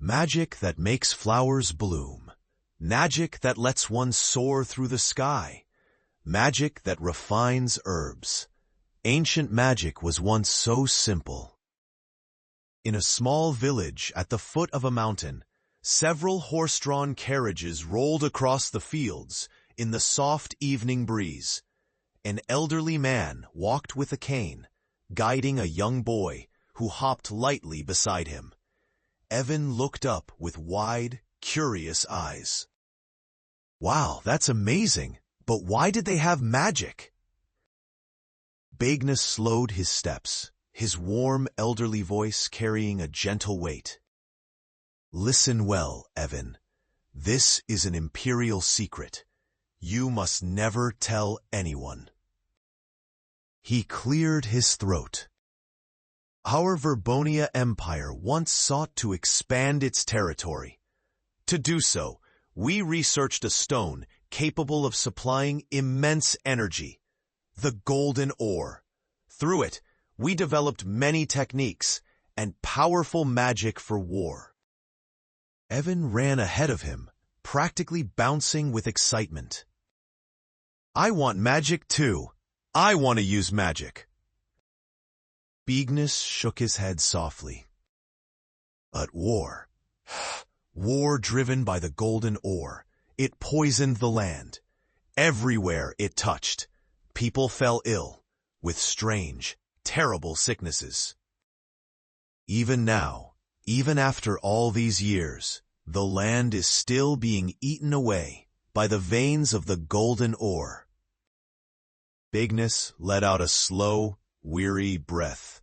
Magic that makes flowers bloom. Magic that lets one soar through the sky. Magic that refines herbs. Ancient magic was once so simple. In a small village at the foot of a mountain, several horse-drawn carriages rolled across the fields in the soft evening breeze. An elderly man walked with a cane, guiding a young boy who hopped lightly beside him. Evan looked up with wide, curious eyes. Wow, that's amazing, but why did they have magic? Beignus slowed his steps, his warm, elderly voice carrying a gentle weight. Listen well, Evan. This is an imperial secret. You must never tell anyone. He cleared his throat. Our Verbonia Empire once sought to expand its territory. To do so, we researched a stone capable of supplying immense energy, the golden ore. Through it, we developed many techniques and powerful magic for war. Evan ran ahead of him, practically bouncing with excitement. I want magic too. I want to use magic. Beignus shook his head softly. But war. War driven by the golden ore. It poisoned the land. Everywhere it touched, people fell ill, with strange, terrible sicknesses. Even now, even after all these years, the land is still being eaten away by the veins of the golden ore. Beignus let out a slow, weary breath.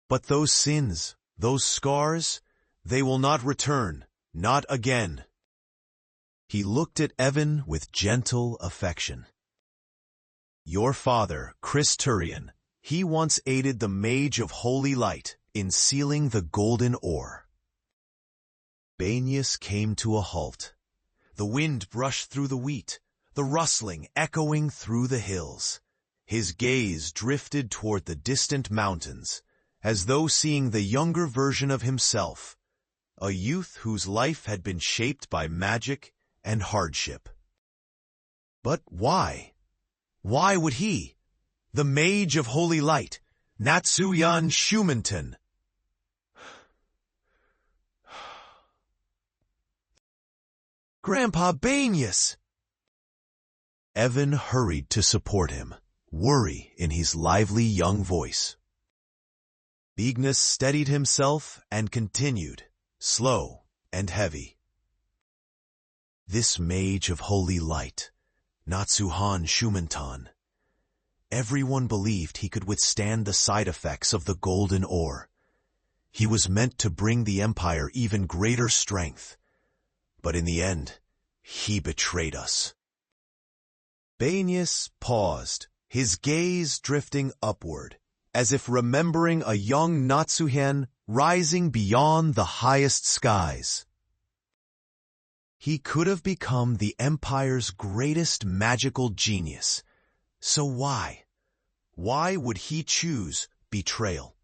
But those sins, those scars, they will not return, not again. He looked at Evan with gentle affection. Your father, Chris Turien, he once aided the Mage of Holy Light in sealing the golden ore. Beignus came to a halt. The wind brushed through the wheat, the rustling echoing through the hills. His gaze drifted toward the distant mountains, as though seeing the younger version of himself, a youth whose life had been shaped by magic and hardship. But why? Why would he, the Mage of Holy Light, Natsuhyan Shumanton? Grandpa Beignus! Evan hurried to support him, worry in his lively young voice. Beignus steadied himself and continued, slow and heavy. This Mage of Holy Light, Natsuhyan Shumanton. Everyone believed he could withstand the side effects of the golden ore. He was meant to bring the Empire even greater strength. But in the end, he betrayed us. Beignus paused, his gaze drifting upward, as if remembering a young Natsuhyan rising beyond the highest skies. He could have become the Empire's greatest magical genius. So why? Why would he choose betrayal?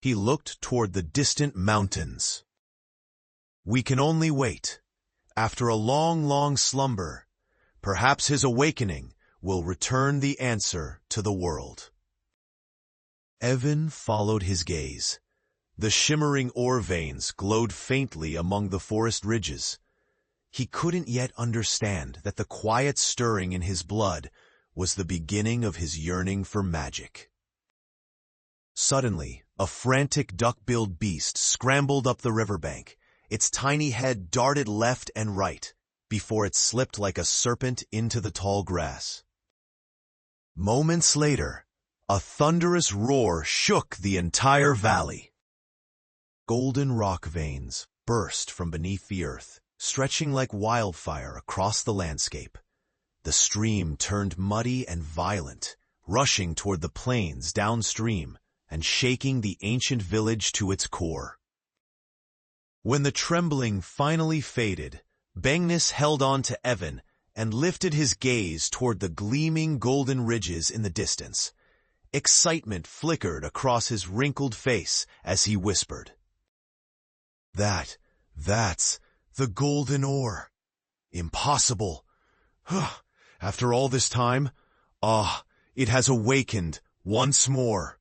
He looked toward the distant mountains. We can only wait. After a long, long slumber, perhaps his awakening will return the answer to the world. Evan followed his gaze. The shimmering ore veins glowed faintly among the forest ridges. He couldn't yet understand that the quiet stirring in his blood was the beginning of his yearning for magic. Suddenly, a frantic duck-billed beast scrambled up the riverbank. Its tiny head darted left and right, before it slipped like a serpent into the tall grass. Moments later, a thunderous roar shook the entire valley. Golden rock veins burst from beneath the earth, stretching like wildfire across the landscape. The stream turned muddy and violent, rushing toward the plains downstream and shaking the ancient village to its core. When the trembling finally faded, Beignus held on to Evan and lifted his gaze toward the gleaming golden ridges in the distance. Excitement flickered across his wrinkled face as he whispered, That's the golden ore. Impossible. After all this time, it has awakened once more.